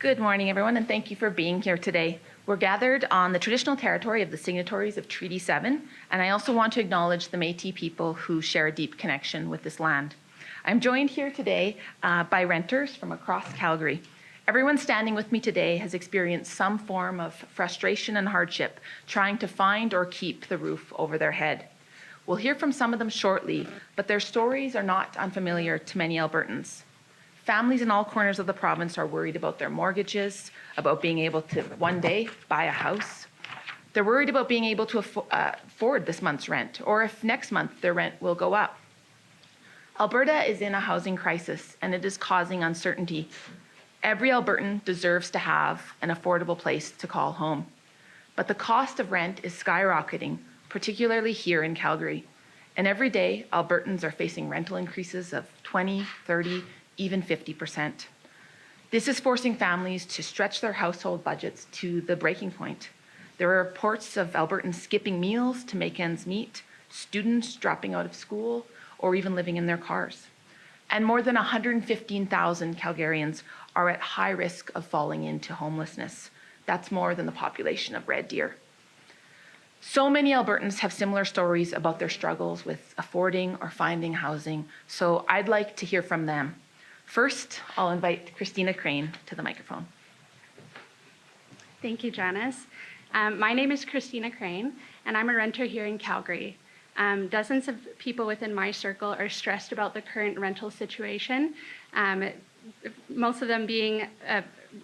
Good morning, everyone, and thank you for being here today. We're gathered on the traditional territory of the signatories of Treaty 7, and I also want to acknowledge the Métis people who share a deep connection with this land. I'm joined here today by renters from across Calgary. Everyone standing with me today has experienced some form of frustration and hardship trying to find or keep the roof over their head. We'll hear from some of them shortly, but their stories are not unfamiliar to many Albertans. Families in all corners of the province are worried about their mortgages, about being able to one day buy a house. They're worried about being able to afford this month's rent, or if next month their rent will go up. Alberta is in a housing crisis, and it is causing uncertainty. Every Albertan deserves to have an affordable place to call home. But the cost of rent is skyrocketing, particularly here in Calgary. And every day, Albertans are facing rental increases of 20, 30, even 50%. This is forcing families to stretch their household budgets to the breaking point. There are reports of Albertans skipping meals to make ends meet, students dropping out of school, or even living in their cars. And more than 115,000 Calgarians are at high risk of falling into homelessness. That's more than the population of Red Deer. So many Albertans have similar stories about their struggles with affording or finding housing, so I'd like to hear from them. First, I'll invite Christina Crane to the microphone. Thank you, Janis. My name is Christina Crane, and I'm a renter here in Calgary. Dozens of people within my circle are stressed about the current rental situation, most of them being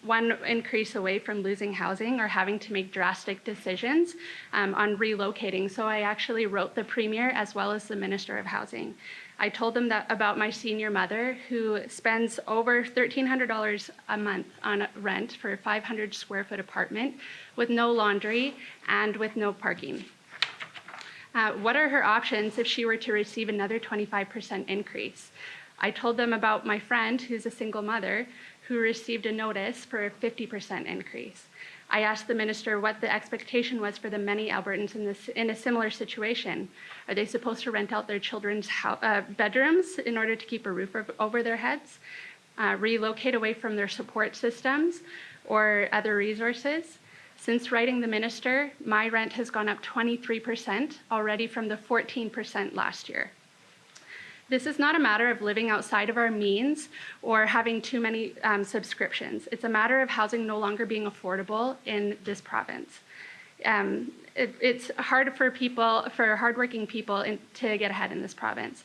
one increase away from losing housing or having to make drastic decisions on relocating. So I actually wrote the Premier as well as the Minister of Housing. I told them that about my senior mother who spends over $1,300 a month on rent for a 500 square foot apartment with no laundry and with no parking. What are her options if she were to receive another 25% increase? I told them about my friend who's a single mother who received a notice for a 50% increase. I asked the minister what the expectation was for the many Albertans in a similar situation. Are they supposed to rent out their children's bedrooms in order to keep a roof over their heads, relocate away from their support systems or other resources? Since writing the minister, my rent has gone up 23% already from the 14% last year. This is not a matter of living outside of our means or having too many subscriptions. It's a matter of housing no longer being affordable in this province. It's hard for hardworking people to get ahead in this province.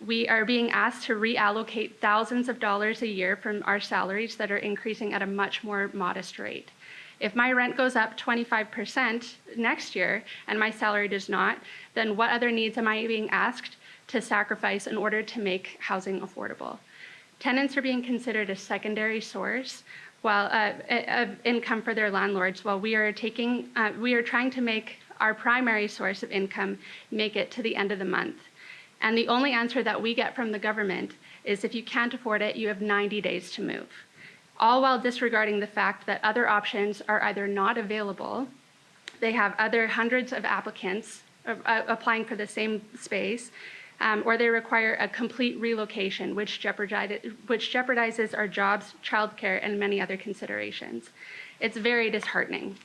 We are being asked to reallocate thousands of dollars a year from our salaries that are increasing at a much more modest rate. If my rent goes up 25% next year and my salary does not, then what other needs am I being asked to sacrifice in order to make housing affordable? Tenants are being considered a secondary source of income for their landlords, while we are trying to make our primary source of income make it to the end of the month. And the only answer that we get from the government is if you can't afford it, you have 90 days to move. All while disregarding the fact that other options are either not available, they have other hundreds of applicants applying for the same space, or they require a complete relocation, which jeopardizes our jobs, childcare, and many other considerations. It's very disheartening.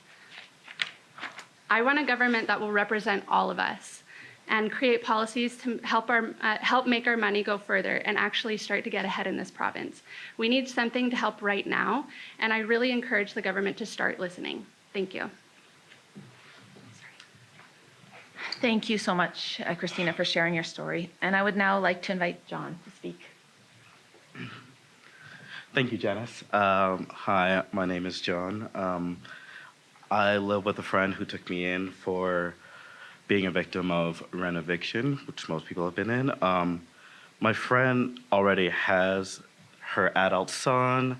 I want a government that will represent all of us and create policies to help make our money go further and actually start to get ahead in this province. We need something to help right now, and I really encourage the government to start listening. Thank you. Thank you so much, Christina, for sharing your story. And I would now like to invite John to speak. Thank you, Janis. Hi, my name is John. I live with a friend who took me in for being a victim of rent eviction, which most people have been in. My friend already has her adult son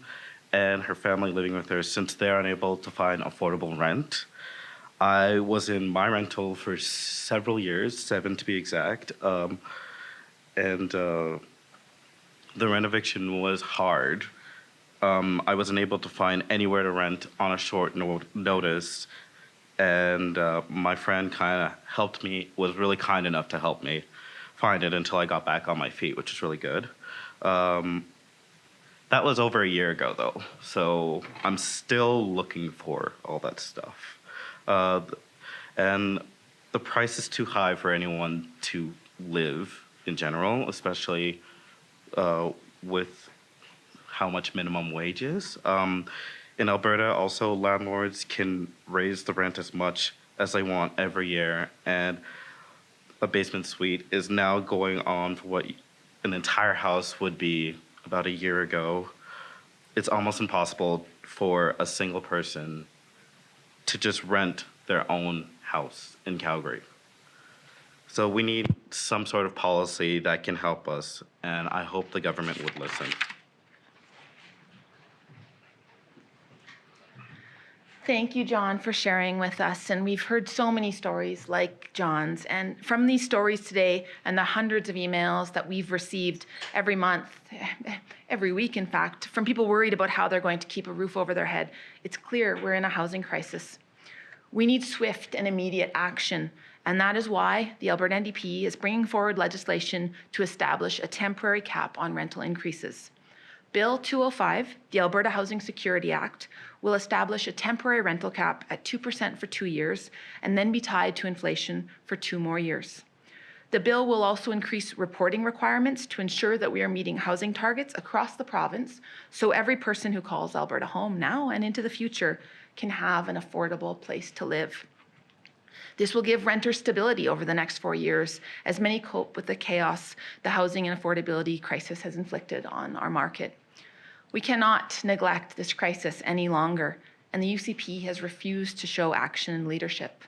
and her family living with her since they're unable to find affordable rent. I was in my rental for several years, 7 to be exact, and the rent eviction was hard. I wasn't able to find anywhere to rent on a short notice, and my friend kind of helped me, was really kind enough to help me find it until I got back on my feet, which is really good. That was over a year ago, though. So I'm still looking for all that stuff. And the price is too high for anyone to live in general, especially with how much minimum wage is. In Alberta, also, landlords can raise the rent as much as they want every year. And a basement suite is now going on for what an entire house would be about a year ago. It's almost impossible for a single person to just rent their own house in Calgary. So we need some sort of policy that can help us, and I hope the government would listen. Thank you, John, for sharing with us. And we've heard so many stories like John's. And from these stories today and the hundreds of emails that we've received every month, every week, in fact, from people worried about how they're going to keep a roof over their head, it's clear we're in a housing crisis. We need swift and immediate action. And that is why the Alberta NDP is bringing forward legislation to establish a temporary cap on rental increases. Bill 205, the Alberta Housing Security Act, will establish a temporary rental cap at 2% for 2 years and then be tied to inflation for 2 more years. The bill will also increase reporting requirements to ensure that we are meeting housing targets across the province so every person who calls Alberta home now and into the future can have an affordable place to live. This will give renters stability over the next 4 years as many cope with the chaos the housing and affordability crisis has inflicted on our market. We cannot neglect this crisis any longer, and the UCP has refused to show action and leadership.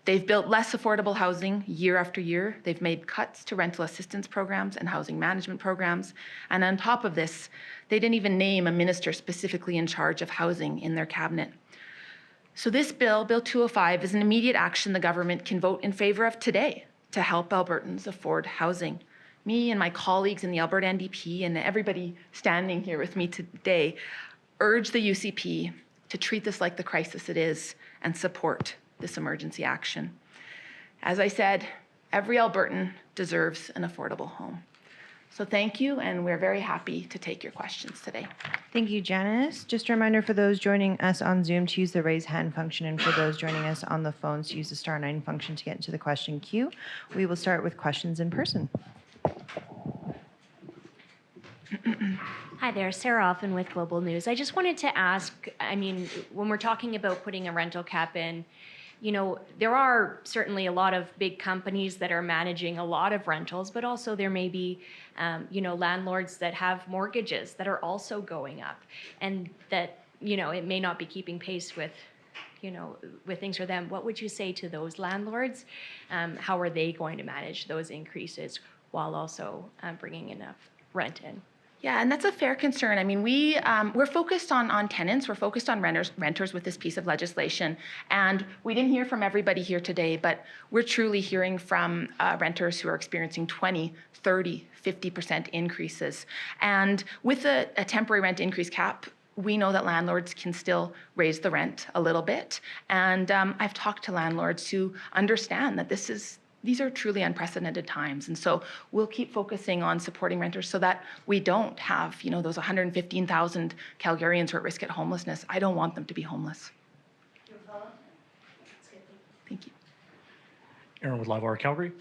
They've built less affordable housing year after year. They've made cuts to rental assistance programs and housing management programs. And on top of this, they didn't even name a minister specifically in charge of housing in their cabinet. So this bill, Bill 205, is an immediate action the government can vote in favor of today to help Albertans afford housing. Me and my colleagues in the Alberta NDP and everybody standing here with me today urge the UCP to treat this like the crisis it is and support this emergency action. As I said, every Albertan deserves an affordable home. So thank you, and we're very happy to take your questions today. Thank you, Janis. Just a reminder for those joining us on Zoom to use the raise hand function, and for those joining us on the phones to use the *9 function to get into the question queue. We will start with questions in person. Hi there, Sarah Offen with Global News. I just wanted to ask, I mean, when we're talking about putting a rental cap in, you know, there are certainly a lot of big companies that are managing a lot of rentals, but also there may be, you know, landlords that have mortgages that are also going up, and that, you know, it may not be keeping pace with, you know, with things for them. What would you say to those landlords? How are they going to manage those increases while also bringing enough rent in? Yeah, and that's a fair concern. I mean, we're focused on tenants, we're focused on renters with this piece of legislation. And we didn't hear from everybody here today, but we're truly hearing from renters who are experiencing 20, 30, 50% increases. And with a temporary rent increase cap, we know that landlords can still raise the rent a little bit. And I've talked to landlords who understand that these are truly unprecedented times. And so we'll keep focusing on supporting renters so that we don't have, you know, those 115,000 Calgarians who are at risk of homelessness. I don't want them to be homeless. Thank you. Irwin with Live Calgary.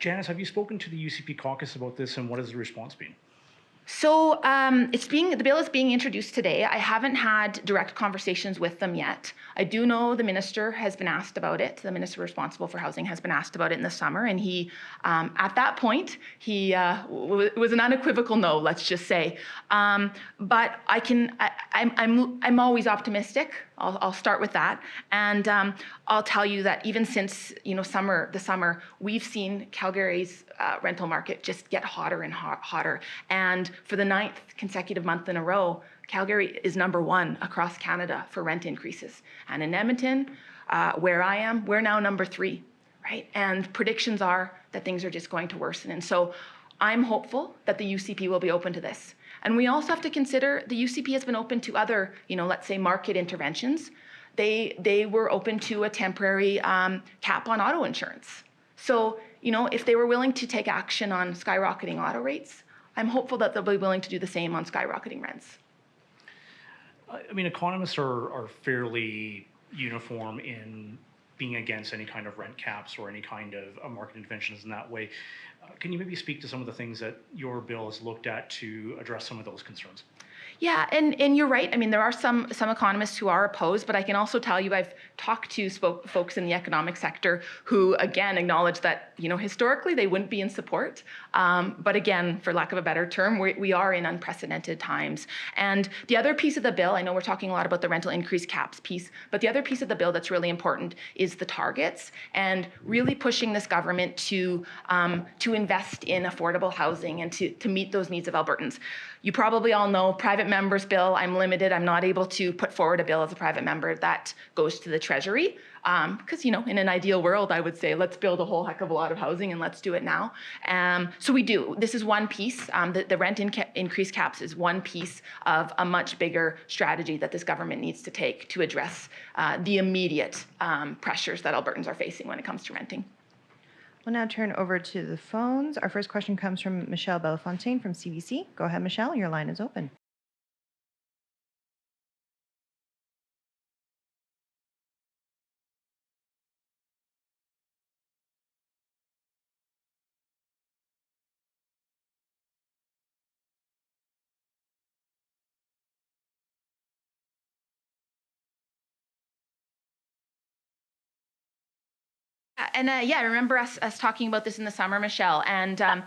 Janis, have you spoken to the UCP caucus about this, and what has the response been? So the bill is being introduced today. I haven't had direct conversations with them yet. I do know the minister has been asked about it. The minister responsible for housing has been asked about it in the summer, and he, at that point, he was an unequivocal no. Let's just say. But I'm always optimistic. I'll start with that, and I'll tell you that even since the summer, we've seen Calgary's rental market just get hotter and hotter. And for the 9th consecutive month in a row, Calgary is #1 across Canada for rent increases. And in Edmonton, where I am, we're now #3, right? And predictions are that things are just going to worsen. And so I'm hopeful that the UCP will be open to this. And we also have to consider the UCP has been open to other, let's say market interventions. They were open to a temporary cap on auto insurance. So, if they were willing to take action on skyrocketing auto rates, I'm hopeful that they'll be willing to do the same on skyrocketing rents. I mean, economists are fairly uniform in being against any kind of rent caps or any kind of market interventions in that way. Can you maybe speak to some of the things that your bill has looked at to address some of those concerns? Yeah, and you're right. I mean, there are some economists who are opposed, but I can also tell you I've talked to folks in the economic sector who, again, acknowledge that, historically they wouldn't be in support. But again, for lack of a better term, we are in unprecedented times. And the other piece of the bill, I know we're talking a lot about the rental increase caps piece, but the other piece of the bill that's really important is the targets and really pushing this government to invest in affordable housing and to meet those needs of Albertans. You probably all know private members bill. I'm limited. I'm not able to put forward a bill as a private member that goes to the Treasury. Because, in an ideal world, I would say, let's build a whole heck of a lot of housing and let's do it now. So we do. This is one piece. The rent increase caps is one piece of a much bigger strategy that this government needs to take to address the immediate pressures that Albertans are facing when it comes to renting. We'll now turn over to the phones. Our first question comes from Michelle Bellefontaine from CBC. Go ahead, Michelle. Your line is open. And I remember us talking about this in the summer, Michelle. And I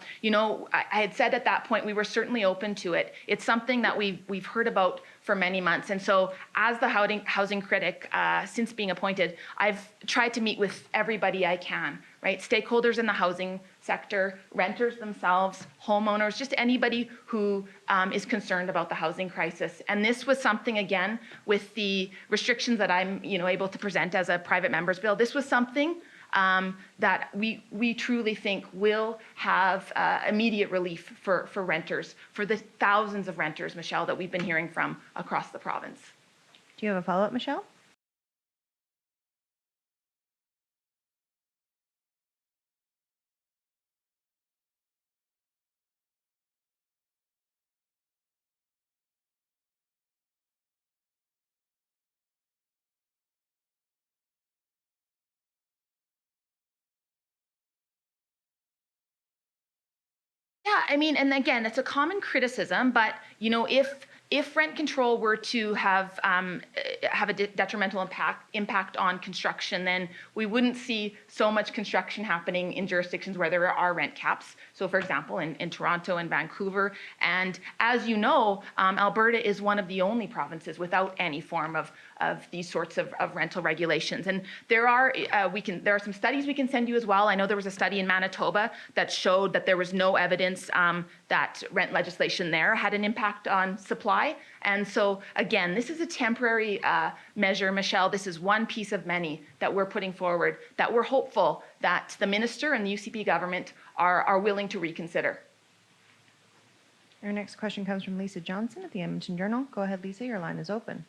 had said at that point we were certainly open to it. It's something that we've heard about for many months. And so, as the housing critic, since being appointed, I've tried to meet with everybody I can. Right, stakeholders in the housing sector, renters themselves, homeowners, just anybody who is concerned about the housing crisis. And this was something, again, with the restrictions that I'm able to present as a private member's bill. This was something that we truly think will have immediate relief for renters, for the thousands of renters, Michelle, that we've been hearing from across the province. Do you have a follow-up, Michelle? Yeah, I mean, and again, it's a common criticism, but if rent control were to have a detrimental impact on construction, then we wouldn't see so much construction happening in jurisdictions where there are rent caps. So, for example, in Toronto and Vancouver, and as you know, Alberta is one of the only provinces without any form of these sorts of rental regulations. And there are some studies we can send you as well. I know there was a study in Manitoba that showed that there was no evidence that rent legislation there had an impact on supply. And so, again, this is a temporary measure, Michelle. This is one piece of many that we're putting forward that we're hopeful that the minister and the UCP government are willing to reconsider. Our next question comes from Lisa Johnson at the Edmonton Journal. Go ahead, Lisa. Your line is open.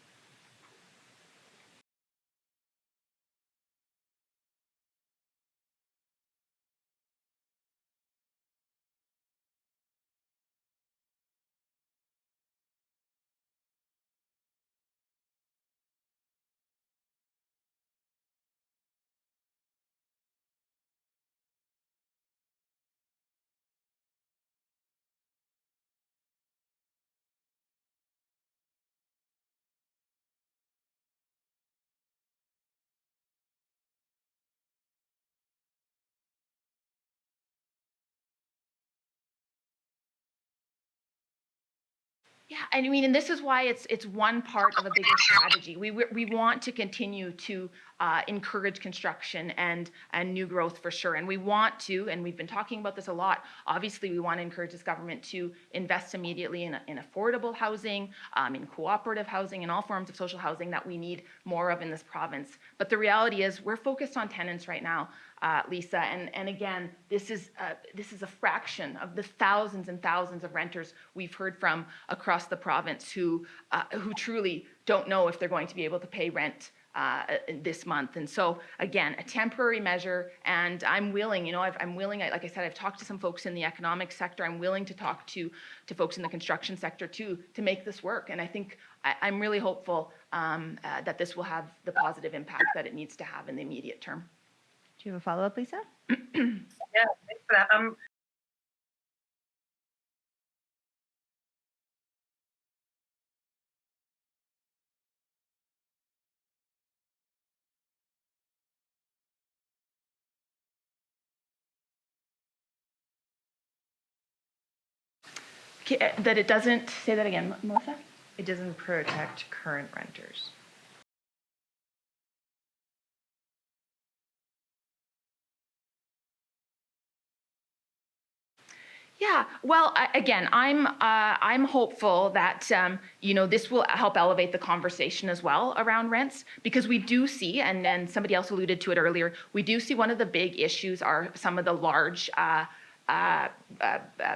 Yeah, I mean, and this is why it's one part of a bigger strategy. We want to continue to encourage construction and new growth for sure, and we want to, and we've been talking about this a lot. Obviously, we want to encourage this government to invest immediately in affordable housing, in cooperative housing, in all forms of social housing that we need more of in this province. But the reality is, we're focused on tenants right now. Lisa. And again, this is a fraction of the thousands and thousands of renters we've heard from across the province who truly don't know if they're going to be able to pay rent this month. And so again, a temporary measure, and I'm willing, I'm willing, like I said, I've talked to some folks in the economic sector. I'm willing to talk to folks in the construction sector too, to make this work. And I think I'm really hopeful that this will have the positive impact that it needs to have in the immediate term. Do you have a follow-up, Lisa? Yeah, thanks for that. That it doesn't, say that again, Melissa? It doesn't protect current renters. Yeah, well, again, I'm hopeful that this will help elevate the conversation as well around rents, because we do see, and somebody else alluded to it earlier, we do see one of the big issues are some of the large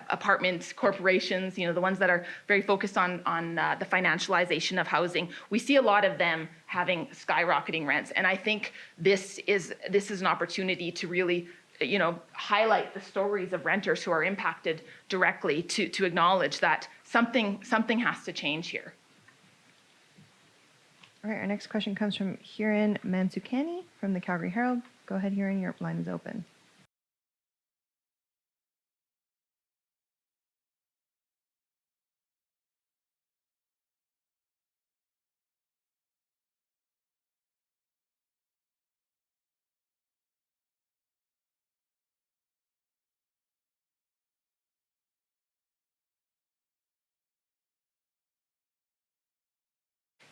apartment corporations, the ones that are very focused on the financialization of housing. We see a lot of them having skyrocketing rents, and I think this is an opportunity to really highlight the stories of renters who are impacted directly, to acknowledge that something has to change here. All right, our next question comes from Hiran Mansukani from the Calgary Herald. Go ahead, Hiran, your line is open.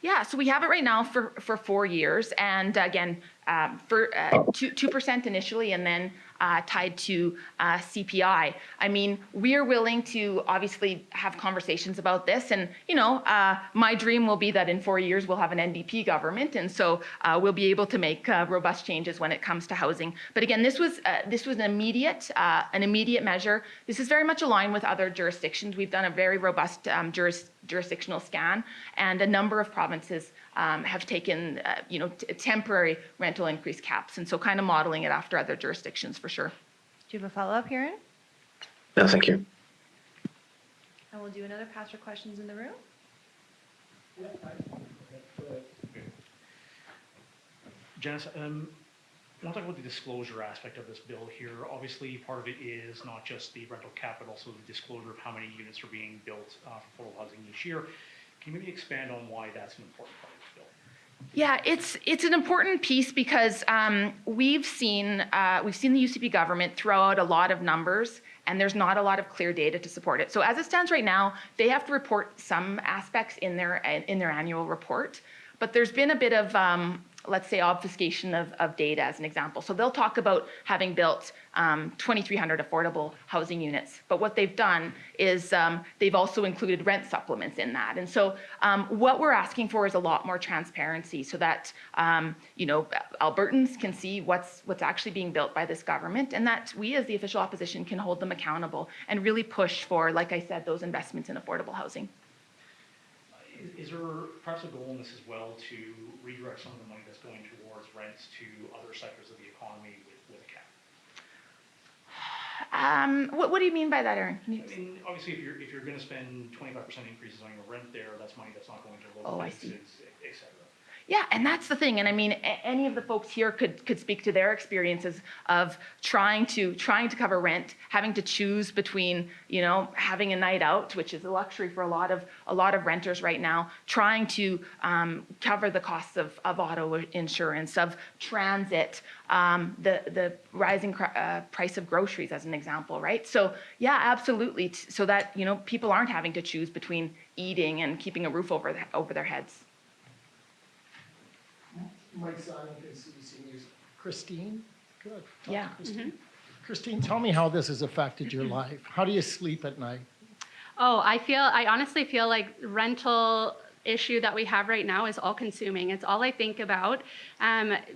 Yeah, so we have it right now for 4 years, and again, for 2% initially, and then tied to CPI. I mean, we are willing to obviously have conversations about this, and my dream will be that in 4 years we'll have an NDP government, and so we'll be able to make robust changes when it comes to housing. But again, this was an immediate measure. This is very much aligned with other jurisdictions. We've done a very robust jurisdictional scan, and a number of provinces have taken temporary rental increase caps, and so kind of modeling it after other jurisdictions for sure. Do you have a follow-up, Hiran? No, thank you. And we'll do another pass for questions in the room. Janis, I want to talk about the disclosure aspect of this bill here. Obviously, part of it is not just the rental cap, but also the disclosure of how many units are being built for affordable housing each year. Can you maybe expand on why that's an important part of this bill? Yeah, it's an important piece because we've seen the UCP government throw out a lot of numbers, and there's not a lot of clear data to support it. So as it stands right now, they have to report some aspects in their annual report, but there's been a bit of let's say obfuscation of data as an example. So they'll talk about having built 2,300 affordable housing units, but what they've done is they've also included rent supplements in that. And so what we're asking for is a lot more transparency, so that Albertans can see what's actually being built by this government, and that we as the official opposition can hold them accountable and really push for, like I said, those investments in affordable housing. Is there perhaps a goal in this as well to redirect some of the money that's going towards rents to other sectors of the economy with a cap? What do you mean by that, Aaron? I mean, obviously, if you're going to spend 25% increases on your rent there, that's money that's not going to local businesses, et cetera. Yeah, and that's the thing. And I mean, any of the folks here could speak to their experiences of trying to cover rent, having to choose between, having a night out, which is a luxury for a lot of renters right now, trying to cover the costs of auto insurance, of transit, the rising price of groceries, as an example, right? So yeah, absolutely, so that people aren't having to choose between eating and keeping a roof over their heads. Mike Simon, CBC News. Christine, good. Yeah. Christine. Christine, tell me how this has affected your life. How do you sleep at night? Oh, I honestly feel like rental issue that we have right now is all consuming. It's all I think about,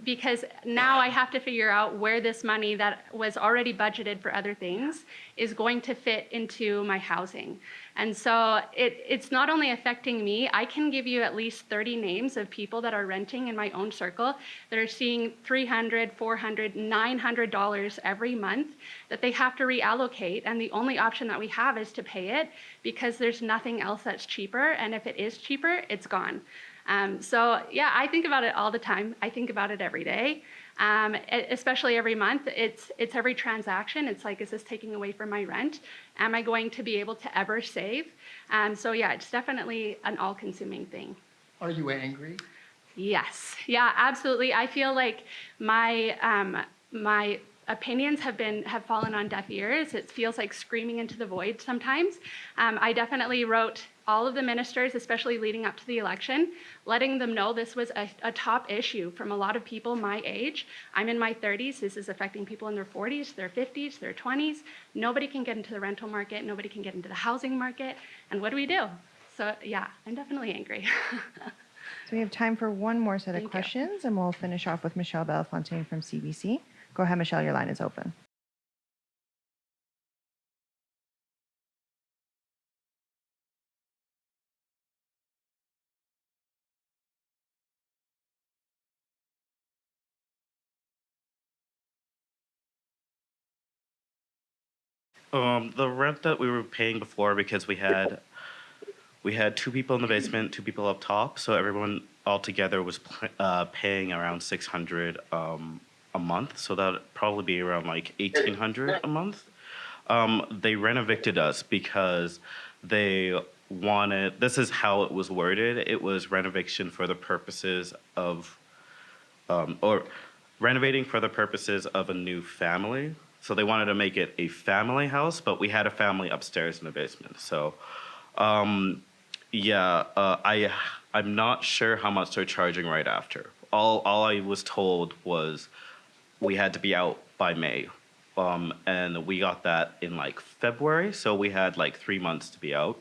because now I have to figure out where this money that was already budgeted for other things is going to fit into my housing. And so it's not only affecting me, I can give you at least 30 names of people that are renting in my own circle that are seeing $300, $400, $900 every month that they have to reallocate. And the only option that we have is to pay it because there's nothing else that's cheaper. And if it is cheaper, it's gone. So yeah, I think about it all the time. I think about it every day. Especially every month, it's every transaction. It's like, is this taking away from my rent? Am I going to be able to ever save? So yeah, it's definitely an all-consuming thing. Are you angry? Yes, yeah, absolutely. I feel like my opinions have fallen on deaf ears. It feels like screaming into the void sometimes. I definitely wrote all of the ministers, especially leading up to the election, letting them know this was a top issue from a lot of people my age. I'm in my 30s. This is affecting people in their 40s, their 50s, their 20s. Nobody can get into the rental market. Nobody can get into the housing market. And what do we do? So yeah, I'm definitely angry. So we have time for one more set of Thank you. questions, and we'll finish off with Michelle Bellefontaine from CBC. Go ahead, Michelle, your line is open. The rent that we were paying before, because we had two people in the basement, two people up top, so everyone altogether was paying around 600 a month. So that'd probably be around like 1,800 a month. They rent evicted us because they wanted. This is how it was worded. It was rent eviction for the purposes of, or renovating for the purposes of a new family. So they wanted to make it a family house, but we had a family upstairs in the basement. So, I'm not sure how much they're charging right after. All I was told was we had to be out by May, and we got that in like February. So we had like 3 months to be out.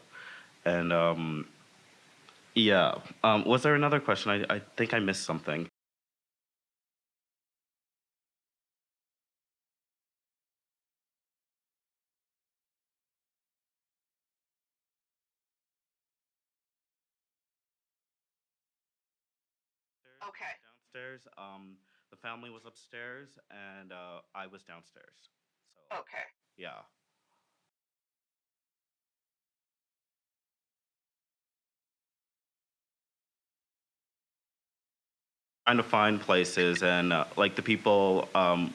And was there another question? I think I missed something. Okay. Downstairs. The family was upstairs, and I was downstairs. So Okay. yeah. Trying to find places, and like the people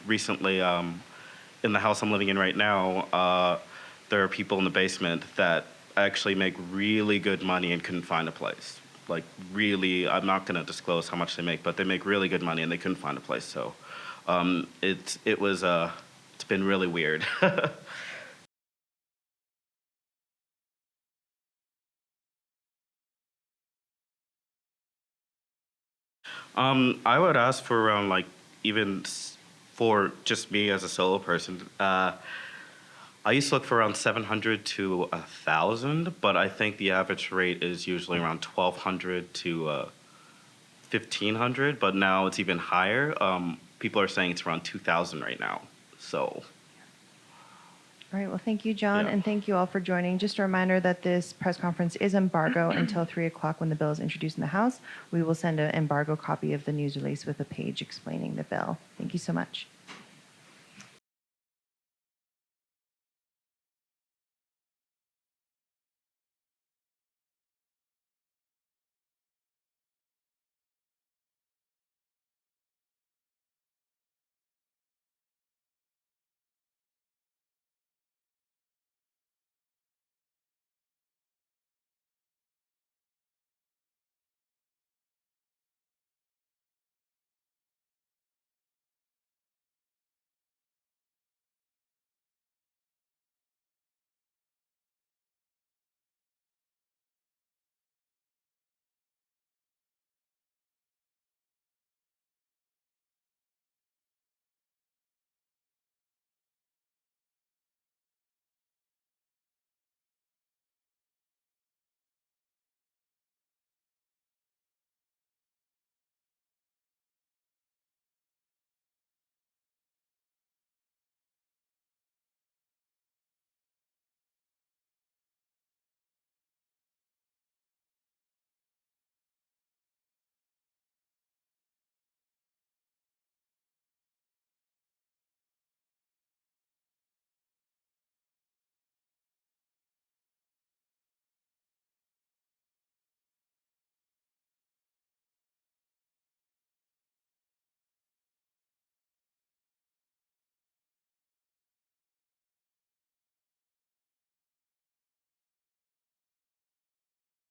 recently in the house I'm living in right now, there are people in the basement that actually make really good money and couldn't find a place. Like really, I'm not gonna disclose how much they make, but they make really good money and they couldn't find a place. So it's been really weird. I would ask for around like for just me as a solo person. I used to look for around 700 to 1,000, but I think the average rate is usually around 1,200 to 1,500. But now it's even higher. People are saying it's around 2,000 right now. So. All right, well, thank you, John, Yeah. and thank you all for joining. Just a reminder that this press conference is embargo until 3 o'clock when the bill is introduced in the House. We will send an embargo copy of the news release with a page explaining the bill. Thank you so much.